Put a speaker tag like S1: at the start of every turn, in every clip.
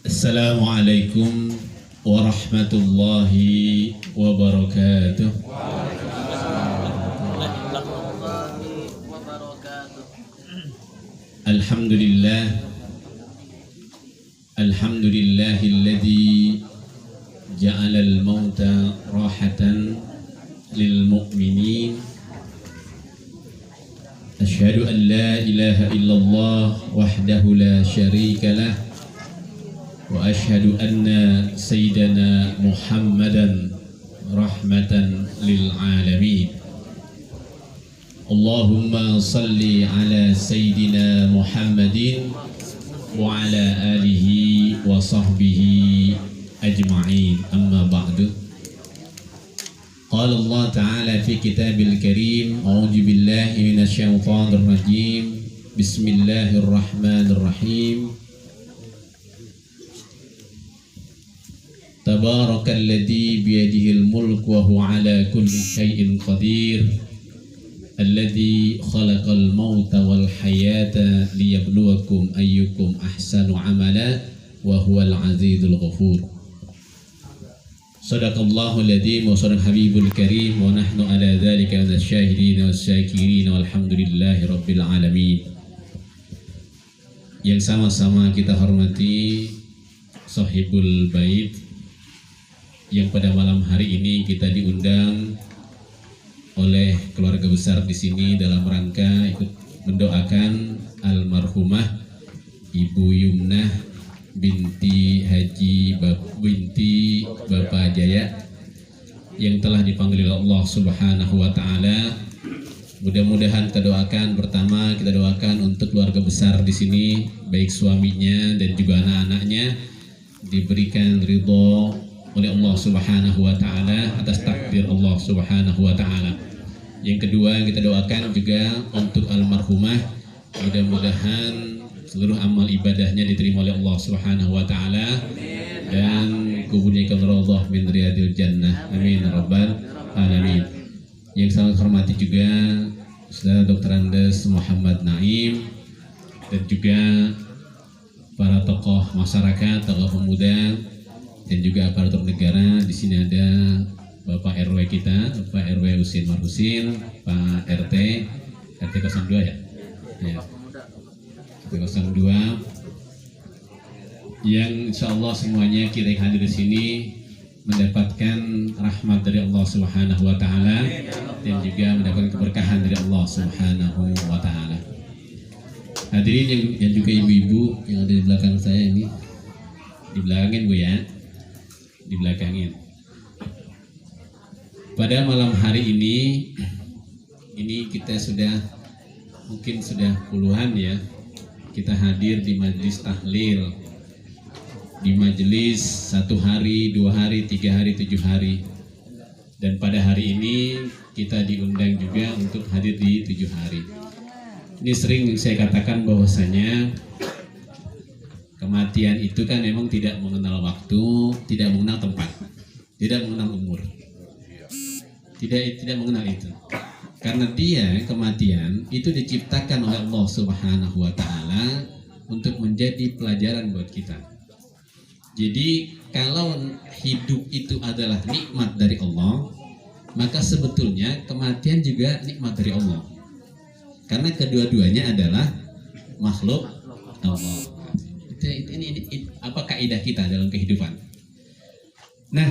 S1: Assalamualaikum warahmatullahi wabarakatuh. Alhamdulillah, alhamdulillahilladzi ja'alal mauta rahatan lil mu'minin. Asyhadu an la ilaha illallah wahdahu la syarika lah, wa asyhadu anna sayyidana Muhammadan rahmatan lil alamin. Allahumma salli ala sayyidina Muhammadin wa ala alihi wa sahbihi ajma'in. Amma ba'du. Qala Allah Ta'ala fi kitabil karim, a'udzu billahi minasy syaithanir rajim. Bismillahirrahmanirrahim. Tabarakalladzi biyadihil mulku wa huwa ala kulli syai'in qadir. Alladzi khalaqal mauta wal hayata liyabluwakum ayyukum ahsanu amala wa huwal azizul ghafur. Sadaqallahul adzim wa sadaqal habibul karim wa nahnu ala dzalika minasyahidin wasyakirin walhamdulillahi rabbil alamin. Yang sama-sama kita hormati sahibul bait yang pada malam hari ini kita diundang oleh keluarga besar di sini dalam rangka ikut mendoakan almarhumah Ibu Yumnah binti Bapak Jaya yang telah dipanggil oleh Allah Subhanahu wa taala. Mudah-mudahan kita doakan, pertama kita doakan untuk keluarga besar di sini, baik suaminya dan juga anak-anaknya, diberikan ridho oleh Allah Subhanahu wa taala atas takdir Allah Subhanahu wa taala. Yang kedua, kita doakan juga untuk almarhumah, mudah-mudahan seluruh amal ibadahnya diterima oleh Allah Subhanahu wa taala dan kuburnya raudhah min riyadil jannah. Amin rabbal alamin. Yang sangat hormati juga Saudara Dr. Andes Muhammad Naim dan juga para tokoh masyarakat, tokoh pemuda dan juga aparatur negara. Di sini ada Bapak RW kita, Bapak RW Husin Marhusin, Pak RT 02 ya. Ya. 02 yang insya Allah semuanya kita yang hadir di sini mendapatkan rahmat dari Allah Subhanahu wa taala dan juga mendapatkan keberkahan dari Allah Subhanahu wa taala. Hadirin yang juga ibu-ibu yang ada di belakang saya ini, di belakangin Bu ya, di belakangin. Pada malam hari ini kita mungkin sudah puluhan ya, kita hadir di majelis tahlil, di majelis 1 hari, 2 hari, 3 hari, 7 hari, dan pada hari ini kita diundang juga untuk hadir di 7 hari. Ini sering saya katakan bahwasanya kematian itu kan memang tidak mengenal waktu, tidak mengenal tempat, tidak mengenal umur, tidak mengenal itu. Karena kematian itu diciptakan oleh Allah Subhanahu wa taala untuk menjadi pelajaran buat kita. Jadi kalau hidup itu adalah nikmat dari Allah, maka sebetulnya kematian juga nikmat dari Allah. Karena kedua-duanya adalah makhluk Allah. Ini apa kaidah kita dalam kehidupan. Nah,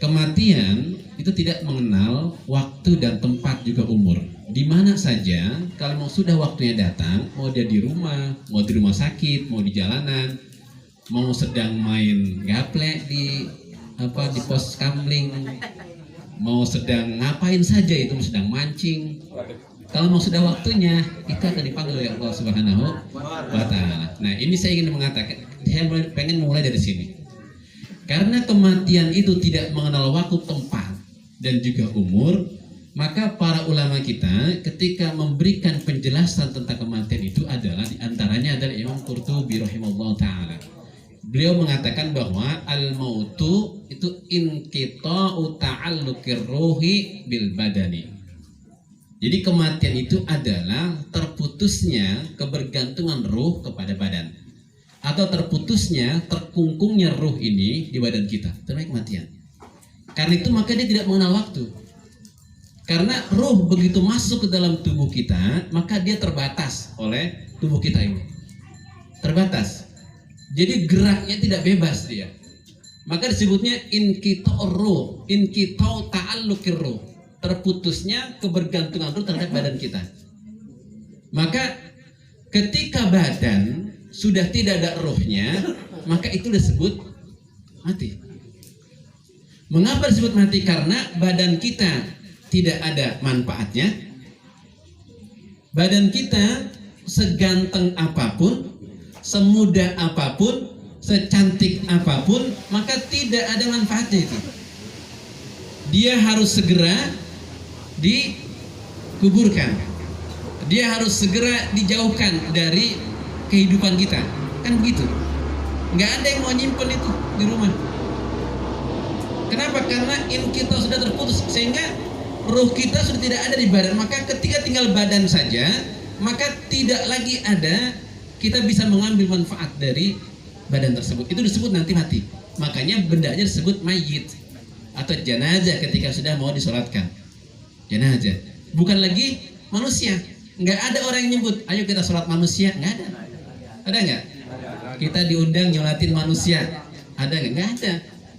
S1: kematian itu tidak mengenal waktu dan tempat juga umur. Di mana saja kalau sudah waktunya datang, mau dia di rumah, mau di rumah sakit, mau di jalanan, mau sedang main gaplek di pos kamling, mau sedang ngapain saja itu, sedang mancing. Kalau mau sudah waktunya, itu akan dipanggil oleh Allah Subhanahu wa taala. Nah, ini saya ingin mengatakan, saya pengen mulai dari sini. Karena kematian itu tidak mengenal waktu, tempat, dan juga umur, maka para ulama kita ketika memberikan penjelasan tentang kematian itu adalah diantaranya adalah Imam Qurtubi rahimahullah ta'ala. Beliau mengatakan bahwa al-mautu itu inqita'u ta'alluqir ruhi bil badani. Jadi kematian itu adalah terputusnya kebergantungan ruh kepada badan. atau terputusnya, terkungkungnya ruh ini di badan kita, terkait kematian. Karena itu maka dia tidak mengenal waktu. Karena ruh begitu masuk ke dalam tubuh kita, maka dia terbatas oleh tubuh kita ini. Terbatas. Jadi geraknya tidak bebas dia. Maka disebutnya inqita'ur ruh, inqita'u ta'alluqir ruh. Terputusnya kebergantungan ruh terhadap badan kita. Maka ketika badan sudah tidak ada ruhnya, maka itu disebut mati. Mengapa disebut mati? Karena badan kita tidak ada manfaatnya. Badan kita seganteng apapun, semudah apapun, secantik apapun, maka tidak ada manfaatnya itu. Dia harus segera dikuburkan. Dia harus segera dijauhkan dari kehidupan kita. Kan begitu. Nggak ada yang mau nyimpen itu di rumah. Kenapa? Karena kita sudah terputus, sehingga ruh kita sudah tidak ada di badan. Maka ketika tinggal badan saja, maka tidak lagi ada kita bisa mengambil manfaat dari badan tersebut. Itu disebut nanti mati. Makanya bendanya disebut mayit atau jenazah ketika sudah mau disolatkan. Jenazah. Bukan lagi manusia. Nggak ada orang yang nyebut, ayo kita sholat manusia. Nggak ada. Ada nggak? Kita diundang nyolatin manusia. Ada nggak? Nggak ada.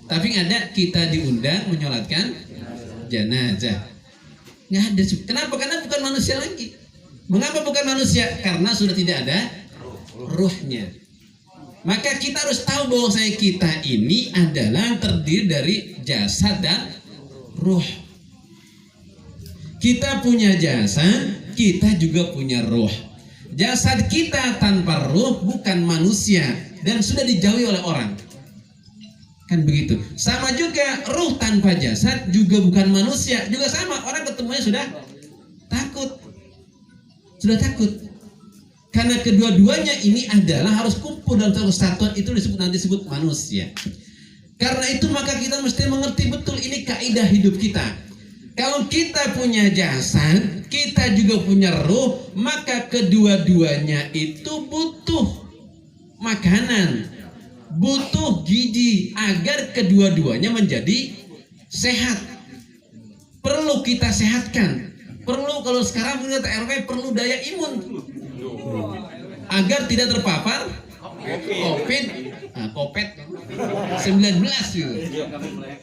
S1: Tapi ada kita diundang menyolatkan jenazah. Nggak ada. Kenapa? Karena bukan manusia lagi. Mengapa bukan manusia? Karena sudah tidak ada ruhnya. Maka kita harus tahu bahwa kita ini adalah terdiri dari jasad dan ruh. Kita punya jasad, kita juga punya ruh. Jasad kita tanpa ruh bukan manusia dan sudah dijauhi oleh orang. Kan begitu. Sama juga ruh tanpa jasad juga bukan manusia, juga sama. Orang ketemunya sudah takut. Sudah takut. Karena kedua-duanya ini adalah harus kumpul dalam satu kesatuan, itu nanti disebut manusia. Karena itu maka kita mesti mengerti betul ini kaidah hidup kita. Kalau kita punya jasad, kita juga punya ruh, maka kedua-duanya itu butuh makanan, butuh gizi agar kedua-duanya menjadi sehat. Perlu kita sehatkan. Perlu, kalau sekarang kita RW perlu daya imun agar tidak terpapar COVID-19 gitu.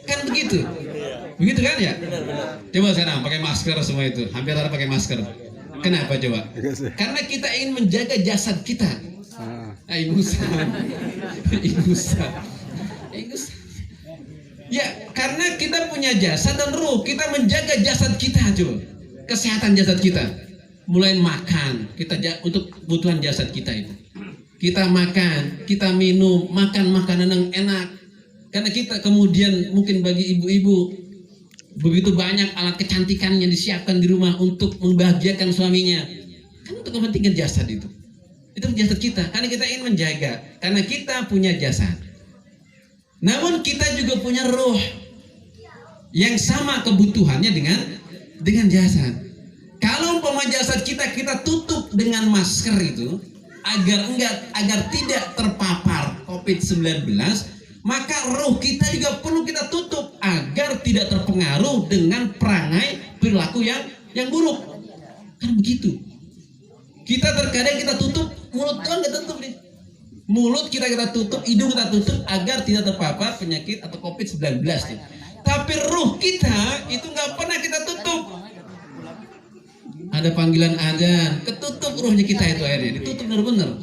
S1: Kan begitu. Begitu kan ya? Coba sekarang pakai masker semua itu. Hampir ada pakai masker. Kenapa coba? Karena kita ingin menjaga jasad kita. Ya, karena kita punya jasad dan ruh, kita menjaga jasad kita coba. Kesehatan jasad kita. Mulai makan, kita untuk kebutuhan jasad kita itu. Kita makan, kita minum, makan makanan yang enak. Karena kita kemudian mungkin bagi ibu-ibu begitu banyak alat kecantikan yang disiapkan di rumah untuk membahagiakan suaminya. Kan untuk kepentingan jasad itu. Itu jasad kita, karena kita ingin menjaga. Karena kita punya jasad. Namun kita juga punya ruh yang sama kebutuhannya dengan jasad. Kalau umpama jasad kita tutup dengan masker itu agar tidak terpapar COVID-19, maka ruh kita juga perlu kita tutup agar tidak terpengaruh dengan perangai perilaku yang buruk. Kan begitu. Kita terkadang kita tutup mulut, kan nggak tutup nih. Mulut kita tutup, hidung kita tutup agar tidak terpapar penyakit atau COVID-19 nih. Tapi ruh kita itu nggak pernah kita tutup. Ada panggilan azan, ketutup ruhnya kita itu akhirnya, ditutup benar-benar.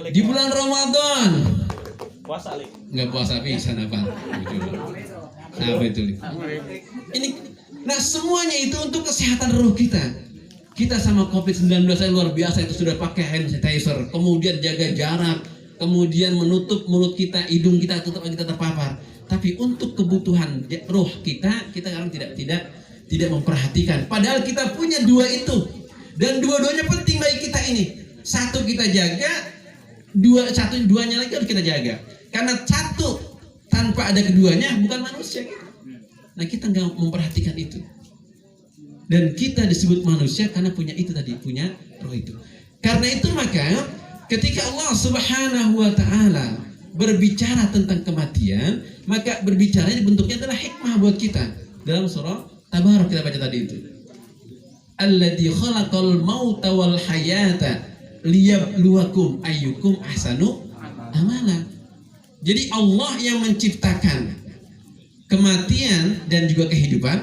S1: Di bulan Ramadan puasa lagi. Nggak puasa pisan apa? Apa itu? Ini, nah semuanya itu untuk kesehatan ruh kita. Kita sama COVID-19 yang luar biasa itu sudah pakai hand sanitizer, kemudian jaga jarak, kemudian menutup mulut kita, hidung kita tutup agar kita terpapar. Tapi untuk kebutuhan ruh kita sekarang tidak memperhatikan. Padahal kita punya dua itu. Dan dua-duanya penting bagi kita ini. Satu kita jaga, duanya lagi harus kita jaga. Karena satu tanpa ada keduanya bukan manusia. Nah kita nggak memperhatikan itu. Dan kita disebut manusia karena punya itu tadi, punya roh itu. Karena itu maka Ketika Allah Subhanahu wa taala berbicara tentang kematian, maka berbicara bentuknya adalah hikmah buat kita. Dalam surah Tabarak kita baca tadi itu. Alladzi khalaqal mauta wal hayata liyabluwakum ayyukum ahsanu amala. Jadi Allah yang menciptakan kematian dan juga kehidupan.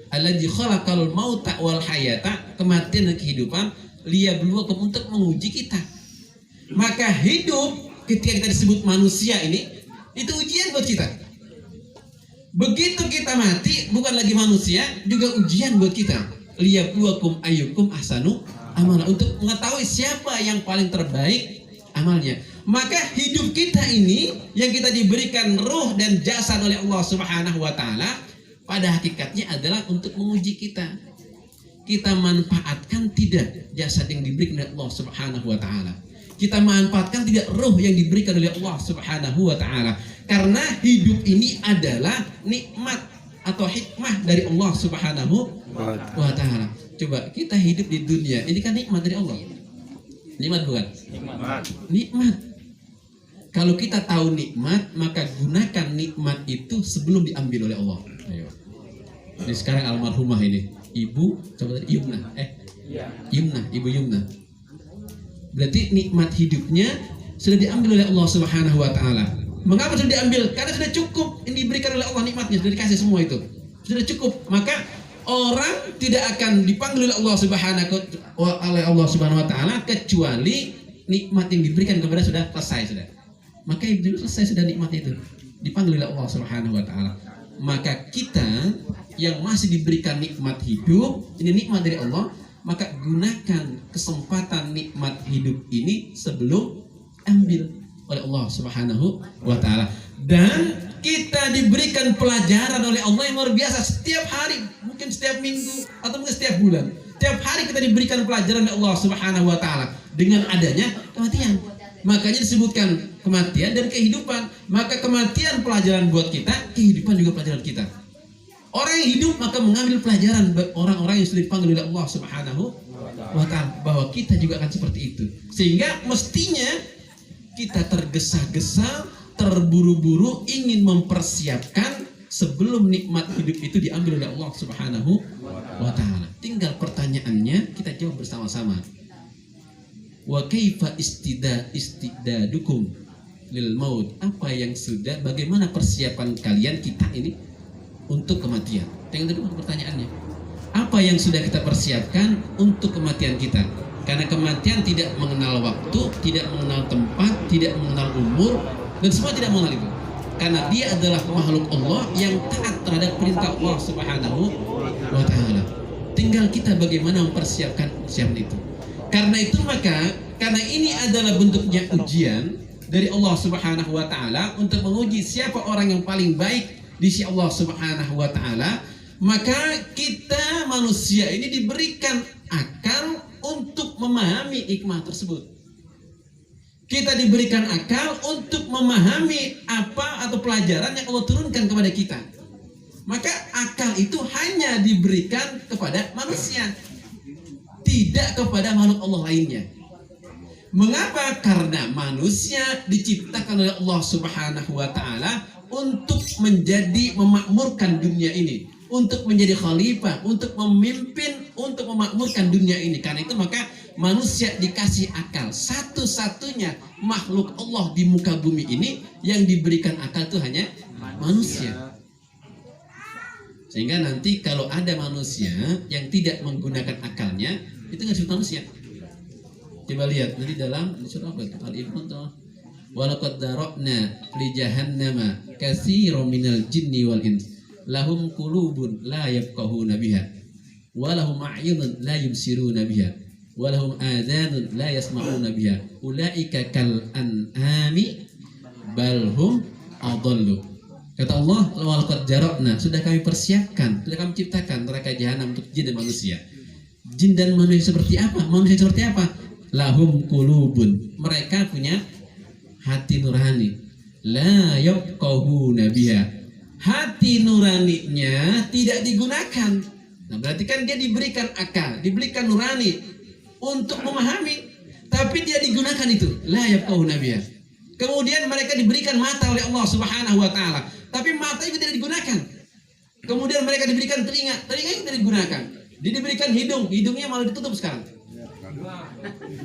S1: Alladzi khalaqal mauta wal hayata, kematian dan kehidupan, liyabluwakum, untuk menguji kita. Maka hidup ketika kita disebut manusia ini, itu ujian buat kita. Begitu kita mati, bukan lagi manusia, juga ujian buat kita. Liyabluwakum ayyukum ahsanu amala, untuk mengetahui siapa yang paling terbaik amalnya. Maka hidup kita ini yang kita diberikan ruh dan jasad oleh Allah Subhanahu wa taala, pada hakikatnya adalah untuk menguji kita. Kita manfaatkan tidak jasad yang diberikan oleh Allah Subhanahu wa taala. Kita manfaatkan tidak ruh yang diberikan oleh Allah Subhanahu wa taala. Karena hidup ini adalah nikmat atau hikmah dari Allah Subhanahu wa taala. Coba kita hidup di dunia, ini kan nikmat dari Allah. Nikmat bukan? Nikmat. Kalau kita tahu nikmat, maka gunakan nikmat itu sebelum diambil oleh Allah. Ayo. Ini sekarang almarhumah ini, Ibu, coba tadi Yumna, Ibu Yumna. Berarti nikmat hidupnya sudah diambil oleh Allah Subhanahu wa taala. Mengapa sudah diambil? Karena sudah cukup, yang diberikan oleh Allah nikmatnya, sudah dikasih semua itu. Sudah cukup. Maka orang tidak akan dipanggil oleh Allah Subhanahu wa taala kecuali nikmat yang diberikan kepada sudah selesai sudah. Maka itu selesai sudah nikmat itu. Dipanggil oleh Allah Subhanahu wa taala. Maka kita yang masih diberikan nikmat hidup, ini nikmat dari Allah, maka gunakan kesempatan nikmat hidup ini sebelum ambil oleh Allah Subhanahu wa taala. Dan kita diberikan pelajaran oleh Allah yang luar biasa setiap hari, mungkin setiap minggu atau mungkin setiap bulan. Setiap hari kita diberikan pelajaran oleh Allah Subhanahu wa taala dengan adanya kematian. Makanya disebutkan kematian dan kehidupan. Maka kematian pelajaran buat kita, kehidupan juga pelajaran kita. Orang yang hidup maka mengambil pelajaran orang-orang yang sudah dipanggil oleh Allah Subhanahu wa taala, bahwa kita juga akan seperti itu. Sehingga mestinya kita tergesa-gesa, terburu-buru ingin mempersiapkan sebelum nikmat hidup itu diambil oleh Allah Subhanahu wa taala. Tinggal pertanyaannya kita jawab bersama-sama. Wa kaifa istidadukum lil maut? Apa yang sudah, bagaimana persiapan kalian, kita ini untuk kematian? Yang kedua pertanyaannya, apa yang sudah kita persiapkan untuk kematian kita? Karena kematian tidak mengenal waktu, tidak mengenal tempat, tidak mengenal umur, dan semua tidak mengenal itu. Karena dia adalah makhluk Allah yang taat terhadap perintah Allah Subhanahu wa taala. Tinggal kita bagaimana mempersiapkan persiapan itu. Karena itu maka, karena ini adalah bentuknya ujian dari Allah Subhanahu wa taala untuk menguji siapa orang yang paling baik di sisi Allah Subhanahu wa taala, maka kita manusia ini diberikan akal untuk memahami hikmah tersebut. Kita diberikan akal untuk memahami apa atau pelajaran yang Allah turunkan kepada kita. Maka akal itu hanya diberikan kepada manusia, tidak kepada makhluk Allah lainnya. Mengapa? Karena manusia diciptakan oleh Allah Subhanahu wa taala untuk menjadi memakmurkan dunia ini, untuk menjadi khalifah, untuk memimpin, untuk memakmurkan dunia ini. Karena itu maka manusia dikasih akal. Satu-satunya makhluk Allah di muka bumi ini yang diberikan akal itu hanya manusia. Sehingga nanti kalau ada manusia yang tidak menggunakan akalnya, itu nggak disebut manusia. Coba lihat nanti dalam surah apa? Al-Imran tuh. Walaqad darabna li jahannama katsiran minal jinni wal ins lahum qulubun la yafqahuna biha wa lahum a'yunun la yubsiruna biha wa lahum adhanun la yasma'una biha ulaika kal an'ami bal hum adallu. Kata Allah, walaqad darabna, sudah kami persiapkan, sudah kami ciptakan neraka jahanam untuk jin dan manusia. Jin dan manusia seperti apa? Manusia seperti apa? Lahum qulubun, mereka punya hati nurani, la yafqahuna biha, hati nuraninya tidak digunakan. Nah berarti kan dia diberikan akal, diberikan nurani untuk memahami, tapi dia digunakan itu la yafqahuna biha. Kemudian mereka diberikan mata oleh Allah Subhanahu wa taala, tapi mata itu tidak digunakan. Kemudian mereka diberikan telinga itu tidak digunakan. Dia diberikan hidung, hidungnya malah ditutup sekarang.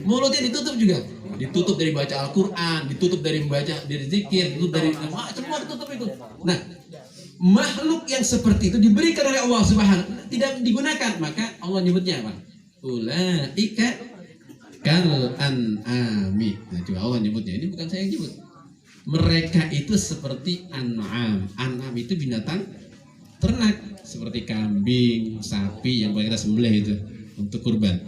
S1: Mulutnya ditutup juga. Ditutup dari baca Al-Quran, ditutup dari membaca, dari zikir, ditutup dari semua ditutup itu. Nah, makhluk yang seperti itu diberikan oleh Allah Subhanahu, tidak digunakan, maka Allah nyebutnya apa? Ulaika kal an'ami. Nah, coba Allah nyebutnya, ini bukan saya yang nyebut. Mereka itu seperti an'am. An'am itu binatang ternak, seperti kambing, sapi yang kita sembelih itu untuk kurban.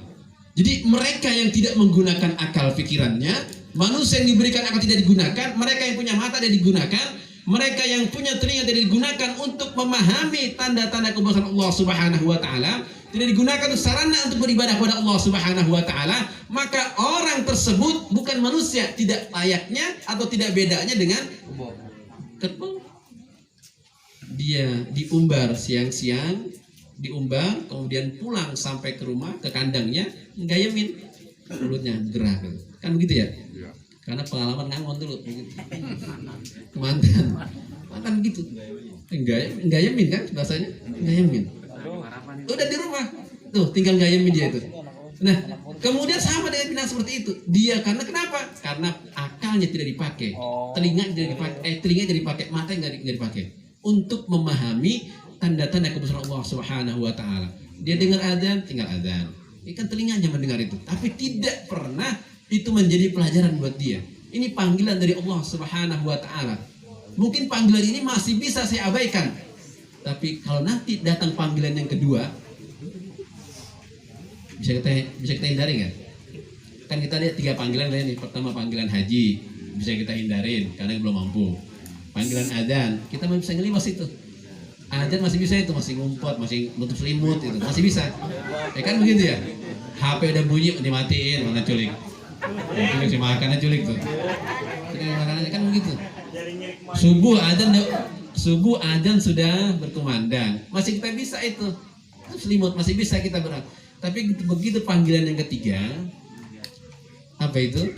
S1: Jadi mereka yang tidak menggunakan akal pikirannya, manusia yang diberikan akal tidak digunakan, mereka yang punya mata tidak digunakan, mereka yang punya telinga tidak digunakan untuk memahami tanda-tanda kebesaran Allah Subhanahu wa taala, tidak digunakan sarana untuk beribadah kepada Allah Subhanahu wa taala, maka orang tersebut bukan manusia, tidak layaknya atau tidak bedanya dengan kerbau. Dia diumbar siang-siang, diumbar, kemudian pulang sampai ke rumah, ke kandangnya, gayemin, mulutnya gerah, kan begitu ya? Karena pengalaman ngangon dulu, mantan gitu, gayemin kan bahasanya, gayemin. Udah di rumah, tuh tinggal gayemin dia itu. Nah, kemudian sama dengan binatang seperti itu, dia karena kenapa? Karena akalnya tidak dipakai, telinga tidak dipakai, mata tidak dipakai untuk memahami tanda-tanda kebesaran Allah Subhanahu wa taala. Dia dengar azan, tinggal azan. Ini kan telinganya mendengar itu, tapi tidak pernah itu menjadi pelajaran buat dia. Ini panggilan dari Allah Subhanahu wa taala. Mungkin panggilan ini masih bisa saya abaikan. Tapi kalau nanti datang panggilan yang kedua, bisa kita hindari nggak? Kan kita lihat 3 panggilan lain nih. Pertama panggilan haji, bisa kita hindarin karena belum mampu. Panggilan azan, kita masih bisa ngelimas itu. Azan masih bisa itu, masih ngumpet, masih nutup selimut itu, masih bisa. Ya kan begitu ya? HP udah bunyi, dimatiin, mana culik? Culik si makannya culik tuh. Makanannya kan begitu. Subuh azan sudah berkumandang, masih kita bisa itu. Selimut masih bisa kita berat. Tapi begitu panggilan yang ketiga, apa itu?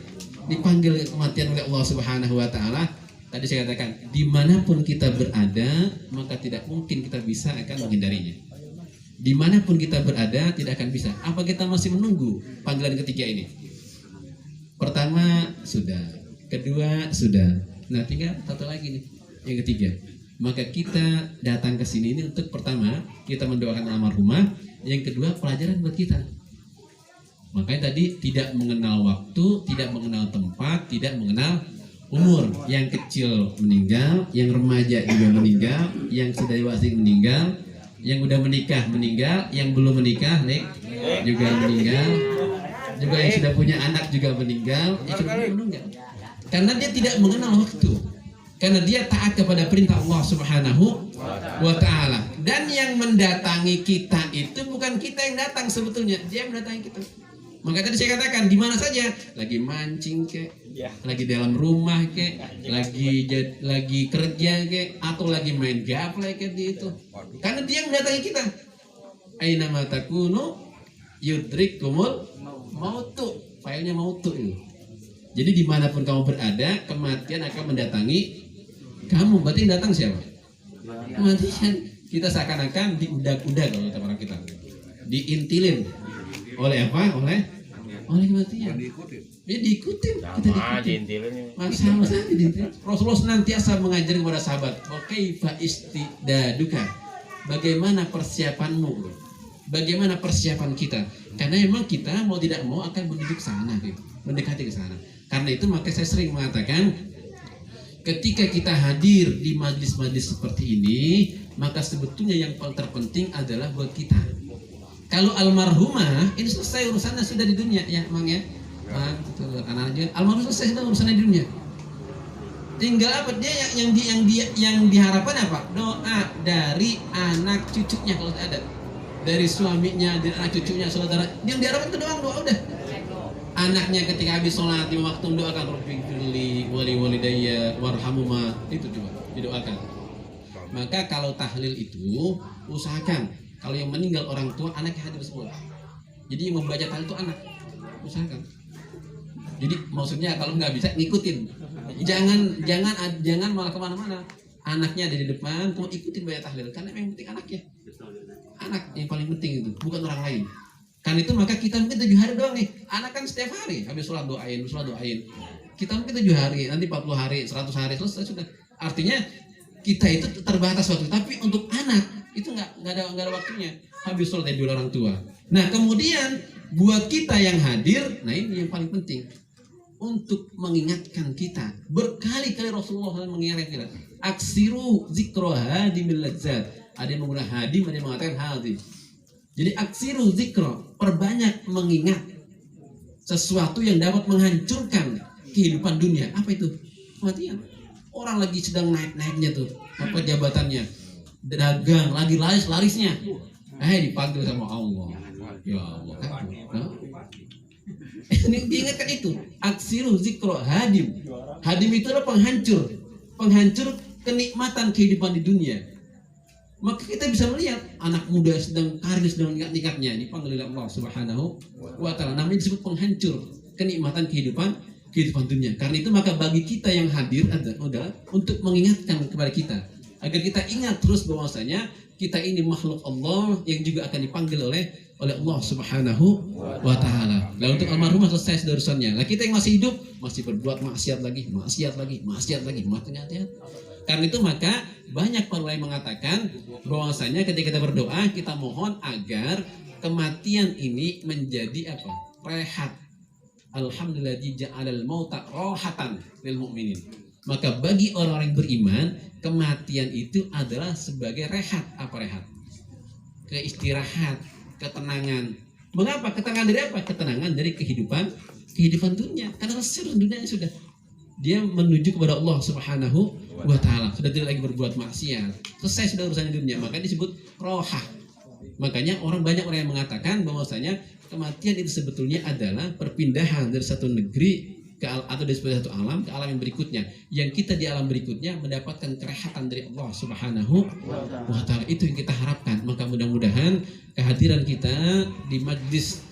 S1: Dipanggil kematian oleh Allah Subhanahu wa taala. Tadi saya katakan, dimanapun kita berada, maka tidak mungkin kita bisa akan menghindarinya. Dimanapun kita berada, tidak akan bisa. Apa kita masih menunggu panggilan ketiga ini? Pertama sudah, kedua sudah. Nah, tinggal satu lagi nih, yang ketiga. Maka kita datang ke sini ini untuk pertama kita mendoakan almarhumah, yang kedua pelajaran buat kita. Makanya tadi tidak mengenal waktu, tidak mengenal tempat, tidak mengenal umur. Yang kecil meninggal, yang remaja juga meninggal, yang sudah dewasa meninggal, yang udah menikah meninggal, yang belum menikah juga meninggal, juga yang sudah punya anak juga meninggal, yang sudah meninggal. Karena dia tidak mengenal waktu, karena dia taat kepada perintah Allah Subhanahu wa taala. Dan yang mendatangi kita itu bukan kita yang datang sebetulnya, dia yang mendatangi kita. Maka tadi saya katakan, di mana saja, lagi mancing kek, lagi dalam rumah kek, lagi kerja kek, atau lagi main gaple kek di itu. Karena dia yang mendatangi kita. Aina ma takunu yudrikumul mautu. Filenya mautu itu. Jadi dimanapun kamu berada, kematian akan mendatangi kamu. Berarti yang datang siapa? Kematian. Kita seakan-akan diudak-udak kalau kata orang kita. Diintilin. Oleh apa? Oleh kematian. Ya diikutin. Kita diikutin. Masa-masa diikutin. Rasulullah senantiasa mengajar kepada sahabat, "Kaifa istidaduka?" Bagaimana persiapanmu? Bagaimana persiapan kita? Karena memang kita mau tidak mau akan menuju ke sana, gitu. Mendekati ke sana. Karena itu maka saya sering mengatakan, ketika kita hadir di majlis-majlis seperti ini, maka sebetulnya yang paling terpenting adalah buat kita. Kalau almarhumah ini selesai urusannya sudah di dunia ya, Mang ya. Anak-anaknya almarhum selesai sudah urusannya di dunia. Tinggal apa dia yang diharapkan apa? Doa dari anak cucunya kalau ada. Dari suaminya, dari anak cucunya, saudara. Yang diharapkan itu doa udah. Anaknya ketika habis sholat di waktu mendoakan Rabbighfirli wali-walidayya warhamhuma, itu coba didoakan. Maka kalau tahlil itu usahakan kalau yang meninggal orang tua, anaknya hadir semua. Jadi yang membaca tahlil itu anak, usahakan. Jadi maksudnya kalau nggak bisa ngikutin, jangan malah kemana-mana. Anaknya ada di depan, kamu ikutin baca tahlil karena yang penting anaknya. Anak yang paling penting itu, bukan orang lain. Karena itu maka kita mungkin 7 hari doang nih. Anak kan setiap hari habis sholat doain. Kita mungkin 7 hari, nanti 40 hari, 100 hari selesai sudah. Artinya kita itu terbatas waktu. Tapi untuk anak itu nggak ada waktunya. Habis sholat dulu orang tua. Nah kemudian buat kita yang hadir, nah ini yang paling penting untuk mengingatkan kita. Berkali-kali Rasulullah SAW mengingatkan kita. Aksiru zikro hadimil ladzat. Ada yang menggunakan hadim, ada yang mengatakan hadim. Jadi aksiru zikro, perbanyak mengingat sesuatu yang dapat menghancurkan kehidupan dunia. Apa itu? Kematian. Orang lagi sedang naik-naiknya tuh, apa jabatannya, dagang, lagi laris-larisnya. Dipanggil sama Allah. Ya Allah, ini diingatkan itu. Aksiru zikro hadim. Hadim itu adalah penghancur kenikmatan kehidupan di dunia. Maka kita bisa melihat anak muda sedang karir, sedang nikah-nikahnya, dipanggil oleh Allah Subhanahu wa Ta'ala. Namanya disebut penghancur kenikmatan kehidupan dunia. Karena itu maka bagi kita yang hadir adalah untuk mengingatkan kepada kita agar kita ingat terus bahwasanya kita ini makhluk Allah yang juga akan dipanggil oleh Allah Subhanahu wa Ta'ala. Lalu untuk almarhumah selesai urusannya. Nah kita yang masih hidup masih berbuat maksiat lagi. Karena itu maka banyak para ulama mengatakan bahwasanya ketika kita berdoa kita mohon agar kematian ini menjadi apa? Rehat. Alhamdulillah ja'alal mauta rohatan lil mu'minin. Maka bagi orang-orang yang beriman kematian itu adalah sebagai rehat. Apa rehat? Keistirahat, ketenangan. Mengapa? Ketenangan dari apa? Ketenangan dari kehidupan dunia. Karena seluruh dunianya sudah dia menuju kepada Allah Subhanahu wa Ta'ala. Sudah tidak lagi berbuat maksiat. Selesai sudah urusan dunia. Maka disebut rohah. Makanya banyak orang yang mengatakan bahwasanya kematian itu sebetulnya adalah perpindahan dari satu negeri atau dari satu alam ke alam yang berikutnya. Yang kita di alam berikutnya mendapatkan kerehatan dari Allah Subhanahu wa Ta'ala. Itu yang kita harapkan. Maka mudah-mudahan kehadiran kita di majlis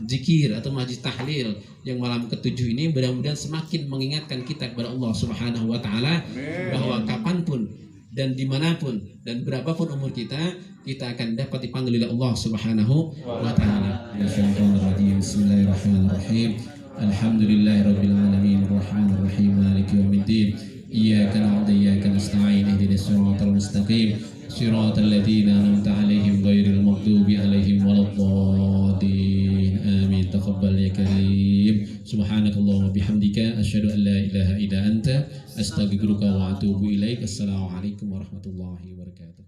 S1: zikir atau majlis tahlil yang malam ke-7 ini mudah-mudahan semakin mengingatkan kita kepada Allah Subhanahu wa Ta'ala bahwa kapanpun dan dimanapun dan berapapun umur kita akan dapat dipanggil oleh Allah Subhanahu wa Ta'ala. Bismillahirrahmanirrahim. Alhamdulillahirabbil alamin arrahmanir rahim maliki yaumiddin. Iyyaka na'budu wa iyyaka nasta'in ihdinas siratal mustaqim siratal ladzina an'amta 'alaihim ghairil maghdubi 'alaihim waladdallin. Amin. Taqabbal ya karim. Subhanakallahumma bihamdika asyhadu an la ilaha illa anta astaghfiruka wa atubu ilaik. Assalamualaikum warahmatullahi wabarakatuh.